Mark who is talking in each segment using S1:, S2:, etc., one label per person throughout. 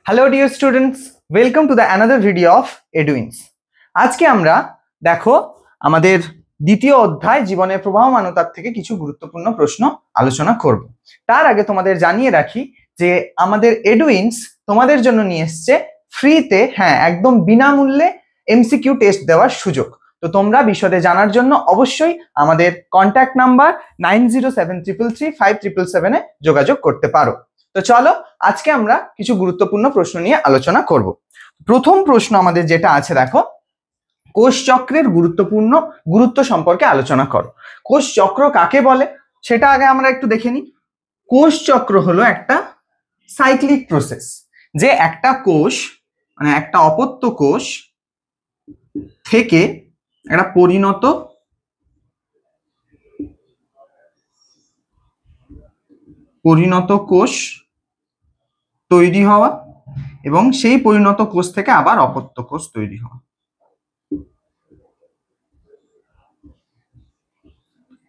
S1: Hello dear students, welcome to the another video of Eduins. আজকে আমরা দেখো আমাদের দ্বিতীয় অধ্যায় জীবনের প্রবাহমানতার থেকে কিছু গুরুত্বপূর্ণ প্রশ্ন আলোচনা করব। তার আগে তোমাদের জানিয়ে রাখি যে আমাদের এডুইন্স তোমাদের জন্য নিয়ে এসছে ফ্রিতে, হ্যাঁ একদম বিনামূল্যে এমসিকিউ টেস্ট দেওয়ার সুযোগ। তো তোমরা বিশদে জানার জন্য অবশ্যই আমাদের কন্ট্যাক্ট নাম্বার 9073335577 যোগাযোগ করতে পারো। তো চলো আজকে আমরা কিছু গুরুত্বপূর্ণ প্রশ্ন নিয়ে আলোচনা করব। প্রথম প্রশ্ন আমাদের যেটা আছে দেখো, কোষ চক্রের গুরুত্ব সম্পর্কে আলোচনা করো। কোষ চক্র কাকে বলে সেটা আগে আমরা একটু দেখে নিই। কোষ চক্র হলো একটা সাইক্লিক প্রসেস, যে একটা কোষ মানে একটা অপত্য কোষ থেকে একটা পরিণত কোষ তৈরি হওয়া এবং সেই পরিণত কোষ থেকে আবার অপত্য কোষ তৈরি হওয়া।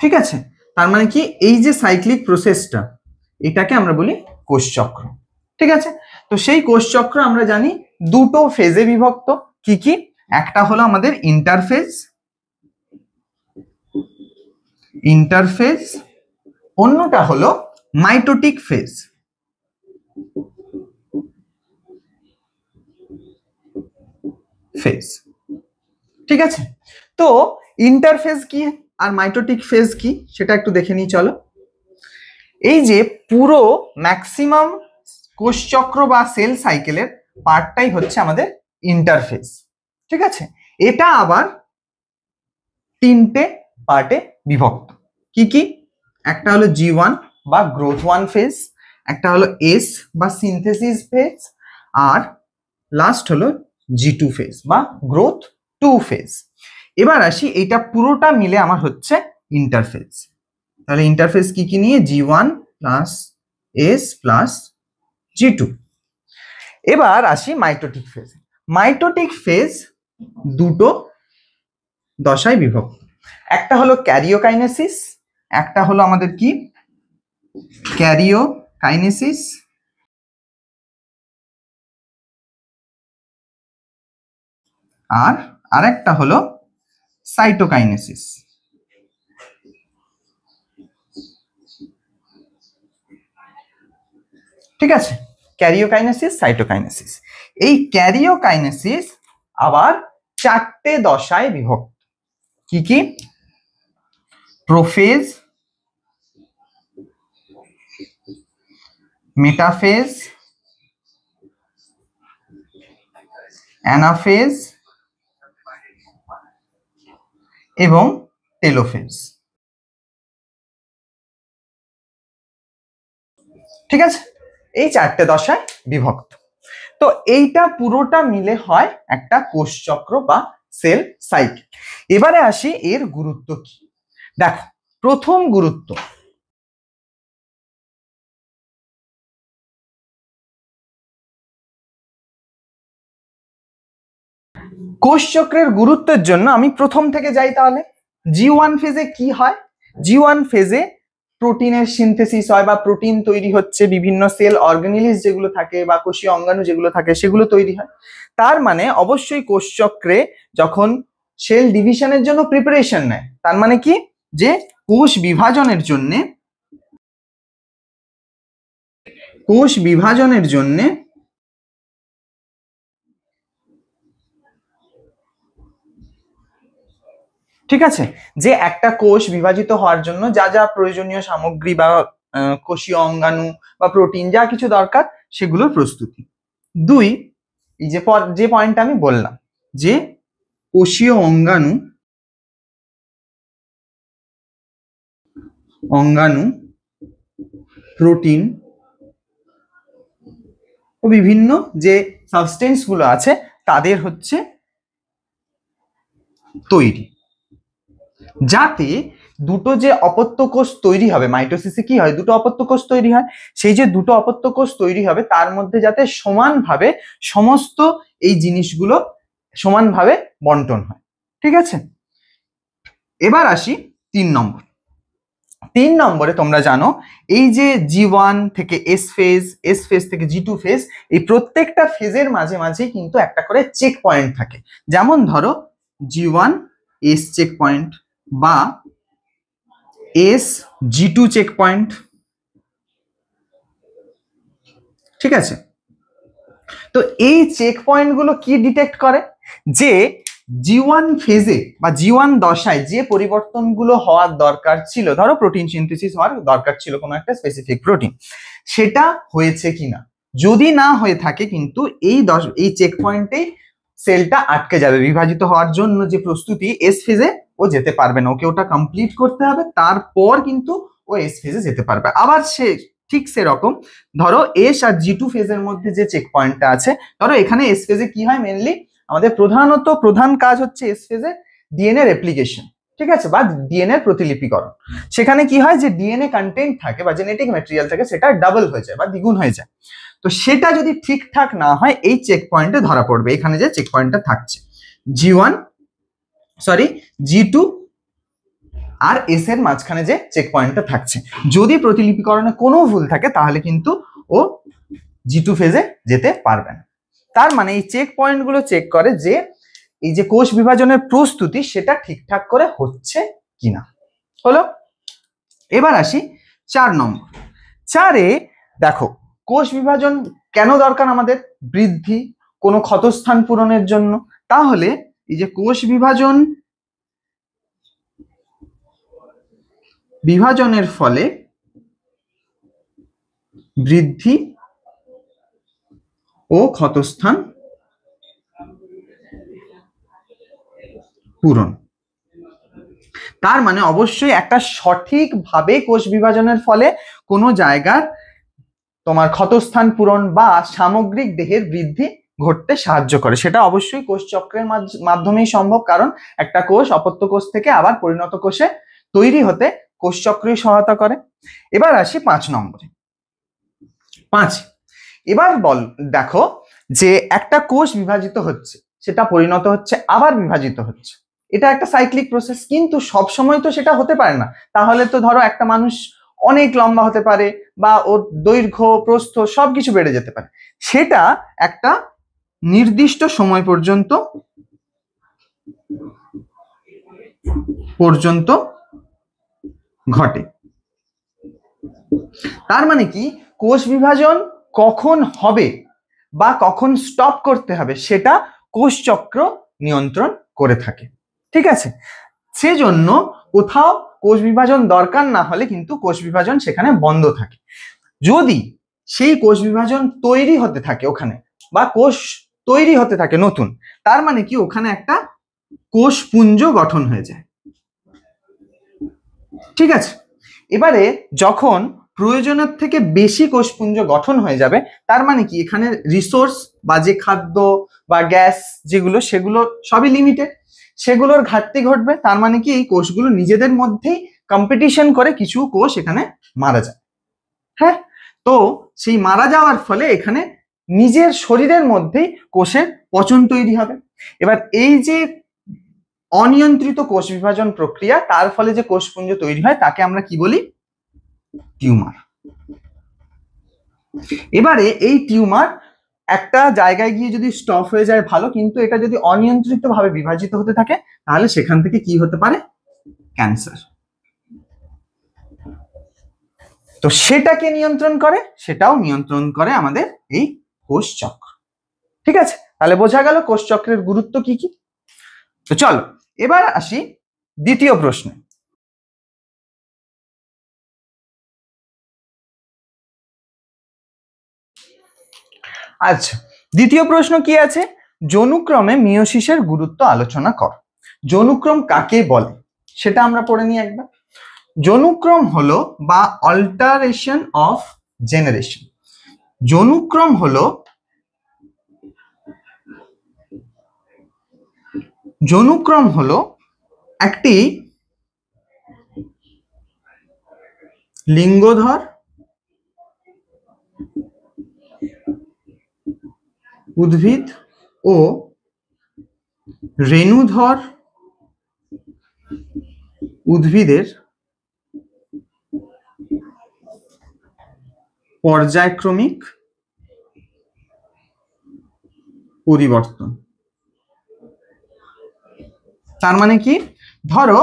S1: ঠিক আছে, তার মানে কি এই যে সাইক্লিক প্রসেসটা এটাকে আমরা বলি কোষ চক্র। ঠিক আছে, তো সেই কোষ চক্র আমরা জানি দুটো ফেজে বিভক্ত। কি কি? একটা হলো আমাদের ইন্টারফেজ, অন্যটা হলো মাইটোটিক ফেজ। ঠিক আছে, তো ইন্টারফেজ কি আর মাইটোটিক ফেজ কি সেটা একটু দেখে নিই চলো। এই যে পুরো ম্যাক্সিমাম কোষচক্র বা সেল সাইকেলের পার্টটাই হচ্ছে আমাদের ইন্টারফেজ। ঠিক আছে, এটা আবার তিনটে পার্টে বিভক্ত। কি কি? একটা হলো G1 বা গ্রোথ 1 ফেজ, একটা হলো S বা সিনথেসিস ফেজ, আর লাস্ট হলো G2 ফেজ বা গ্রোথ 2 ফেজ। এবার আসি, এটা পুরোটা মিলে আমার হচ্ছে ইন্টারফেজ। তাহলে ইন্টারফেজ কি কি নিয়ে? G1 plus S plus G2। এবার আসি মাইটোটিক ফেজ। মাইটোটিক ফেজ দুটো দশায় বিভক্ত। একটা হলো ক্যারিওকাইনেসিস, একটা হলো আমাদের কি ক্যারিওকাইনেসিস, আর আরেকটা হলো সাইটোকাইনেসিস। ঠিক আছে, ক্যারিওকাইনেসিস, সাইটোকাইনেসিস। এই ক্যারিওকাইনেসিস আবার চারটে দশায় বিভক্ত। কি কি? প্রোফেজ, মেটাফেজ, অ্যানাফেজ এবং টেলোফেজ। ঠিক আছে, এই চারটে দশায় বিভক্ত। তো এইটা পুরোটা মিলে হয় একটা কোষ চক্র বা সেল সাইকেল। এবারে আসি এর গুরুত্ব কি। দেখো, প্রথম গুরুত্ব, কোষ চক্রের গুরুত্বের জন্য আমি প্রথম থেকে যাই। তাহলে G1 ফেজে কি হয়? G1 ফেজে প্রোটিনের সিনথেসিস হয় বা প্রোটিন তৈরি হচ্ছে, বিভিন্ন সেল অর্গানিলিস যেগুলো থাকে বা কোষীয় অঙ্গাণু যেগুলো থাকে সেগুলো তৈরি হয়। তার মানে অবশ্যই কোষ চক্রে যখন সেল ডিভিশনের জন্য প্রিপারেশন নেয়, তার মানে কি যে কোষ বিভাজনের জন্য ঠিক আছে, যে একটা কোষ বিভাজিত হওয়ার জন্য যা যা প্রয়োজনীয় সামগ্রী বা কোষীয় অঙ্গাণু বা প্রোটিন যা কিছু দরকার সেগুলোর প্রস্তুতি। দুই, এই যে পয়েন্টটা আমি বললাম যে কোষীয় অঙ্গাণু প্রোটিন ও বিভিন্ন যে সাবস্টেন্স গুলো আছে তাদের হচ্ছে তৈরি, যাতে দুটো যে অপত্য কোষ তৈরি হবে। মাইটোসিসে কি হয়? দুটো অপত্য কোষ তৈরি হয়। সেই যে দুটো অপত্য কোষ তৈরি হবে তার মধ্যে যাতে সমানভাবে সমস্ত এই জিনিসগুলো সমানভাবে বন্টন হয়। ঠিক আছে, এবার আসি 3 নম্বর। 3 নম্বরে তোমরা জানো এই যে G1 থেকে এস ফেজ থেকে G2 ফেজ, এই প্রত্যেকটা ফেজের মাঝে মাঝে কিন্তু একটা করে চেক পয়েন্ট থাকে। যেমন ধরো G1 এস চেক পয়েন্ট বা এস G2 চেক পয়েন্ট, ঠিক আছে? তো এই চেক পয়েন্ট গুলো কি ডিটেক্ট করে, যে G1 ফেজে বা G1 দশায় যে পরিবর্তনগুলো হওয়ার দরকার ছিল, ধরো প্রোটিন সিনথেসিস হওয়ার দরকার ছিল কোনো একটা স্পেসিফিক প্রোটিন, সেটা হয়েছে কিনা। যদি না হয়ে থাকে কিন্তু এই চেক পয়েন্টেই সেলটা আটকে যাবে। বিভাজিত হওয়ার জন্য যে প্রস্তুতি এস ফেজে ও যেতে পারবে না, ওকে ওটা কমপ্লিট করতে হবে, তারপর কিন্তু ও এস ফেজে যেতে পারবে। আবার সে ঠিক সেরকম ধরো এস আর G2 ফেজের মধ্যে যে চেক পয়েন্টটা আছে, ধরো এখানে এস ফেজে কি হয়, মেনলি আমাদের প্রধান কাজ হচ্ছে এস ফেজে ডিএনএ রেপ্লিকেশন, ঠিক আছে, বা ডিএনএ প্রতিলিপিকরণ। সেখানে কি হয় যে ডিএনএ কন্টেন্ট থাকে বা জেনেটিক ম্যাটেরিয়াল থাকে, সেটা ডাবল হয়ে যায় বা দ্বিগুণ হয়ে যায়। তো সেটা যদি ঠিকঠাক না হয় এই চেক পয়েন্টে ধরা পড়বে। এখানে যে চেক পয়েন্টটা থাকছে G2 আর এস এর মাঝখানে যে চেক পয়েন্টটা থাকছে, যদি প্রতিলিপিকরণে কোনো ভুল থাকে তাহলে কিন্তু ও G2 ফেজে যেতে পারবে না। তার মানে এই চেক পয়েন্ট গুলো চেক করে যে এই যে কোষ বিভাজনের প্রস্তুতি সেটা ঠিকঠাক করে হচ্ছে কিনা। হলো, এবার আসি 4 নম্বর। 4-এ দেখো কোষ বিভাজন কেন দরকার আমাদের, বৃদ্ধি, কোনো ক্ষতস্থান পূরণের জন্য। তাহলে এই যে কোষ বিভাজনের ফলে বৃদ্ধি ও ক্ষতস্থান পূরণ, তার মানে অবশ্যই একটা সঠিকভাবে কোষ বিভাজনের ফলে কোনো জায়গার তোমার ক্ষতস্থান পূরণ বা সামগ্রিক দেহের বৃদ্ধি ঘটতে সাহায্য করে। সেটা অবশ্যই কোষ চক্রের মাধ্যমেই সম্ভব, কারণ একটা কোষ অপত্য কোষ থেকে আবার পরিণত কোষে তৈরি হতে কোষ চক্রই সহায়তা করে। এবার আসি 5 নম্বরে। 5, এবার দেখো যে একটা কোষ বিভাজিত হচ্ছে, সেটা পরিণত হচ্ছে, আবার বিভাজিত হচ্ছে, এটা একটা সাইক্লিক প্রসেস, কিন্তু সব সময় তো সেটা হতে পারে না। তাহলে তো ধরো একটা মানুষ অনেক লম্বা হতে পারে বা ওর দৈর্ঘ্য প্রস্থ সবকিছু বেড়ে যেতে পারে, সেটা একটা নির্দিষ্ট সময় পর্যন্ত ঘটে। তার মানে কি, কোষ বিভাজন কখন হবে বা কখন স্টপ করতে হবে সেটা কোষ চক্র নিয়ন্ত্রণ করে থাকে, ঠিক আছে? সেজন্য কোথাও কোষ বিভাজন দরকার না হলে কিন্তু কোষ বিভাজন সেখানে বন্ধ থাকে। যদি সেই কোষ বিভাজন তৈরি হতে থাকে ওখানে, বা কোষ তৈরি হতে থাকে নতুন, তার মানে কি ওখানে একটা কোষপুঞ্জ গঠন হয়ে যায়, ঠিক আছে? এবারে যখন প্রয়োজনের থেকে বেশি কোষপুঞ্জ গঠন হয়ে যাবে, তার মানে কি এখানে রিসোর্স বা যে খাদ্য বা গ্যাস যেগুলো, সেগুলো সবই লিমিটেড, সেগুলোর ঘাটতি ঘটবে। তার মানে কি এই কোষগুলো নিজেদের মধ্যেই কম্পিটিশন করে কিছু কোষ এখানে মারা যায়। হ্যাঁ, তো সেই মারা যাওয়ার ফলে এখানে নিজের শরীরের মধ্যেই কোষের পচন তৈরি হবে। এবার এই যে অনিয়ন্ত্রিত কোষ বিভাজন প্রক্রিয়া, তার ফলে যে কোষপুঞ্জ তৈরি হয় তাকে আমরা কি বলি, টিউমার। এবারে এই টিউমার একটা জায়গায় গিয়ে যদি স্টপ হয়ে যায় ভালো, কিন্তু এটা যদি অনিয়ন্ত্রিত ভাবে বিভাজিত হতে থাকে তাহলে সেখান থেকে কি হতে পারে, ক্যান্সার। তো সেটাকে নিয়ন্ত্রণ করে, সেটাও নিয়ন্ত্রণ করে আমাদের এই কোষ চক্র, ঠিক আছে? তাহলে বোঝা গেল কোষ চক্রের গুরুত্ব কি কি। তো চলো এবার আসি দ্বিতীয় প্রশ্নে। আচ্ছা, দ্বিতীয় প্রশ্ন কি আছে, যৌনুক্রমে মিয়োসিসের গুরুত্ব আলোচনা কর। যৌনুক্রম কাকে বলে সেটা আমরা পড়ে নিই একবার। যৌনুক্রম হলো বা অল্টারেশন অফ জেনারেশন, যৌনুক্রম হলো একটি লিঙ্গধর উদ্ভিদ ও রেণুধর উদ্ভিদের পর্যায়ক্রমিক পরিবর্তন। তার মানে কি, ধরো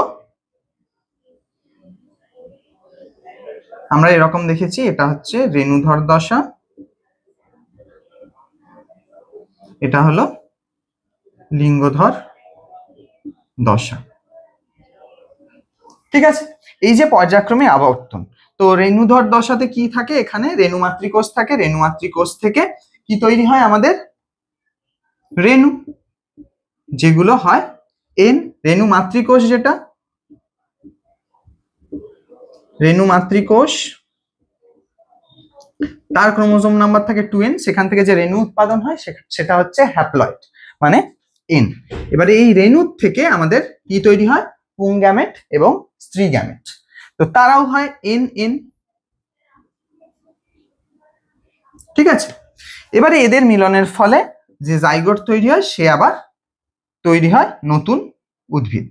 S1: আমরা এরকম দেখেছি, এটা হচ্ছে রেণুধর দশা, এটা হলো লিঙ্গধর দশা। ঠিক আছে, এই যে পর্যায়ক্রমিক আবর্তন, তো রেণুধর দশাতে কি থাকে, এখানে রেণু মাতৃকোষ থাকে, রেণু মাতৃকোষ থেকে কি তৈরি হয় আমাদের, রেণু, যেগুলো হয় এন। রেণু মাতৃকোষ, যেটা রেণু মাতৃকোষ, তার ক্রোমোজোম নাম্বার থাকে 2n, সেখান থেকে যে রেণু উৎপাদন হয় সেটা হচ্ছে হ্যাপ্লয়েড, মানে n। এবারে এই রেণুর থেকে আমাদের কি তৈরি হয়, পুংগ্যামেট এবং স্ত্রী গ্যামেট, তো তারাও হয় n n। ঠিক আছে, এবারে এদের মিলনের ফলে যে জাইগোট তৈরি হয়, সে আবার তৈরি হয় নতুন উদ্ভিদ,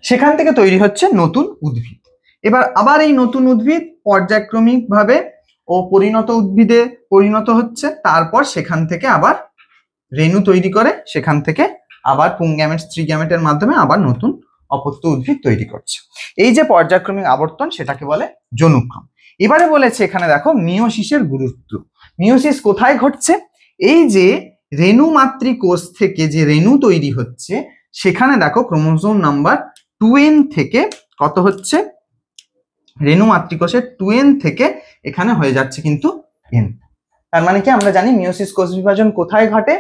S1: সেখান থেকে তৈরি হচ্ছে নতুন উদ্ভিদ। এবার আবার এই নতুন উদ্ভিদ পর্যায়ক্রমিক ভাবে ও পরিণত উদ্ভিদে পরিণত হচ্ছে, তারপর সেখান থেকে আবার রেণু তৈরি করে, সেখান থেকে আবার পুংগ্যামেট স্ত্রী গ্যামেটের মাধ্যমে আবার নতুন অপত্য উদ্ভিদ তৈরি করছে। এই যে পর্যায়ক্রমিক আবর্তন, সেটাকে বলে জনুক্রম। এবারে বলেছে এখানে দেখো মিওসিসের গুরুত্ব। মিওসিস কোথায় ঘটছে, এই যে রেণু মাতৃকোষ থেকে যে রেণু তৈরি হচ্ছে, সেখানে দেখো ক্রোমোজোম নাম্বার 2n থেকে কত হচ্ছে, রেণু মাতৃকোষের 2n থেকে এখানে হয়ে যাচ্ছে কিন্তু n। তার মানে কি, আমরা জানি মিওসিস কোষ বিভাজন কোথায় ঘটে,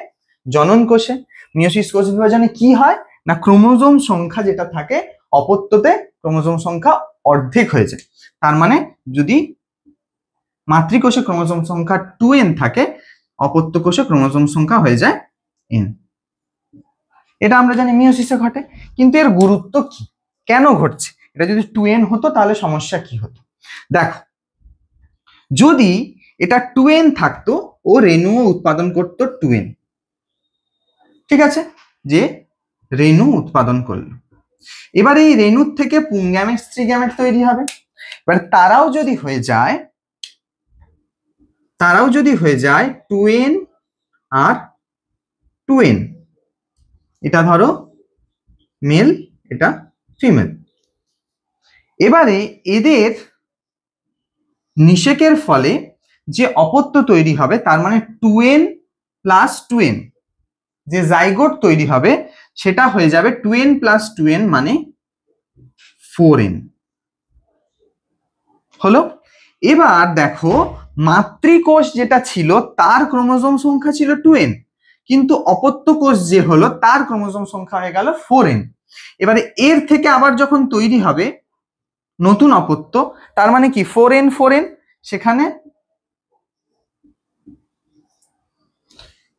S1: জনন কোষে। মিওসিস কোষ বিভাজনে কি হয় না, ক্রোমোজোম সংখ্যা যেটা থাকে অপত্যতে ক্রোমোজোম সংখ্যা অর্ধেক হয়ে যায়। তার মানে যদি মাতৃকোষে ক্রোমোজোম সংখ্যা 2n থাকে, অপত্য কোষে ক্রোমোজোম সংখ্যা হয়ে যায় n। এটা আমরা জানি মিওসিসে ঘটে, কিন্তু এর গুরুত্ব কি, কেন ঘটছে, এটা যদি 2n হতো তাহলে সমস্যা কি হতো। দেখো, যদি এটা 2n থাকতো, ও রেণু উৎপাদন করতো 2n, ঠিক আছে, যে রেণু উৎপাদন করলো। এবার এই রেণুর থেকে পুংগ্যামেট স্ত্রী গ্যামেট তৈরি হবে। এবার তারাও যদি হয়ে যায় 2n আর 2n, এটা ধরো মেল, এটা ফিমেল। এবারে এদের নিষেকের ফলে যে অপত্য তৈরি হবে, তার মানে 2n প্লাস 2n, যে জাইগোট তৈরি হবে সেটা হয়ে যাবে 2n প্লাস 2n মানে 4n হলো। এবার দেখো, মাতৃকোষ যেটা ছিল তার ক্রোমোজোম সংখ্যা ছিল 2n, কিন্তু অপত্য কোষ যে হলো তার ক্রোমোজোম সংখ্যা হয়ে গেল 4n। এবারে এর থেকে আবার যখন তৈরি হবে নতুন অপত্য, তার মানে কি 4n 4n, সেখানে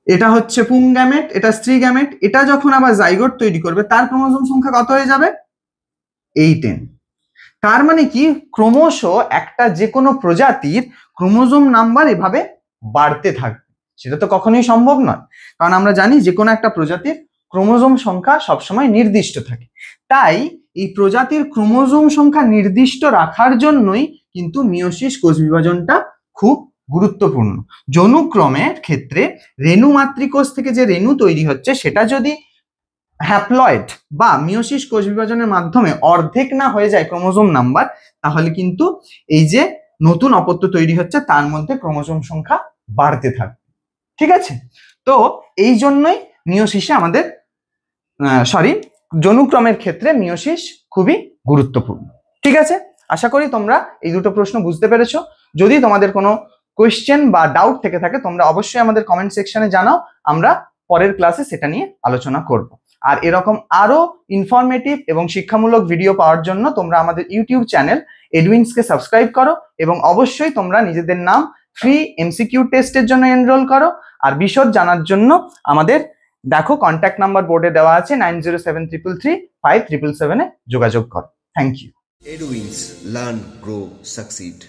S1: এটা হচ্ছে পুংগ্যামেট, এটা স্ত্রী গ্যামেট, এটা যখন আবার জাইগোট তৈরি করবে তার ক্রোমোজোম সংখ্যা কত হয়ে যাবে, 8n। তার মানে কি, ক্রমশ একটা যে কোনো প্রজাতির ক্রোমোজোম নাম্বার এভাবে বাড়তে থাকবে, সেটা তো কখনোই সম্ভব নয়, কারণ আমরা জানি যে কোনো একটা প্রজাতির ক্রোমোজোম সংখ্যা সবসময় নির্দিষ্ট থাকে। তাই এই প্রজাতির ক্রোমোজোম সংখ্যা নির্দিষ্ট রাখার জন্যই কিন্তু মিওসিস কোষ বিভাজনটা খুব গুরুত্বপূর্ণ। জনুক্রমের ক্ষেত্রে রেণু মাতৃকোষ থেকে যে রেণু তৈরি হচ্ছে, সেটা যদি হ্যাপ্লয়েড বা মিওসিস কোষ বিভাজনের মাধ্যমে অর্ধেক না হয়ে যায় ক্রোমোজোম নাম্বার, তাহলে কিন্তু এই যে নতুন অপত্য তৈরি হচ্ছে তার মধ্যে ক্রোমোজোম সংখ্যা বাড়তে থাকবে। ঠিক আছে, তো এই জন্যই মিওসিসে আমাদের জনুক্রমের ক্ষেত্রে মিওসিস খুবই গুরুত্বপূর্ণ। ঠিক আছে, আশা করি তোমরা এই দুটো প্রশ্ন বুঝতে পেরেছো। যদি তোমাদের কোনো কোয়েশ্চেন বা ডাউট থেকে থাকে, তোমরা অবশ্যই আমাদের কমেন্ট সেকশনে জানাও, আমরা পরের ক্লাসে সেটা নিয়ে আলোচনা করব। আর এরকম আরো ইনফরমেটিভ এবং শিক্ষামূলক ভিডিও পাওয়ার জন্য তোমরা আমাদের ইউটিউব চ্যানেল এডুইন্সকে সাবস্ক্রাইব করো, এবং অবশ্যই তোমরা নিজেদের নাম ফ্রি এমসিকিউ টেস্টের জন্য এনরোল করো। আর বিশদ জানার জন্য আমাদের দেখো কন্ট্যাক্ট নাম্বার বোর্ডে দেওয়া আছে, 9073335777 যোগাযোগ করো। Thank you.
S2: Eduwings, learn, grow, succeed.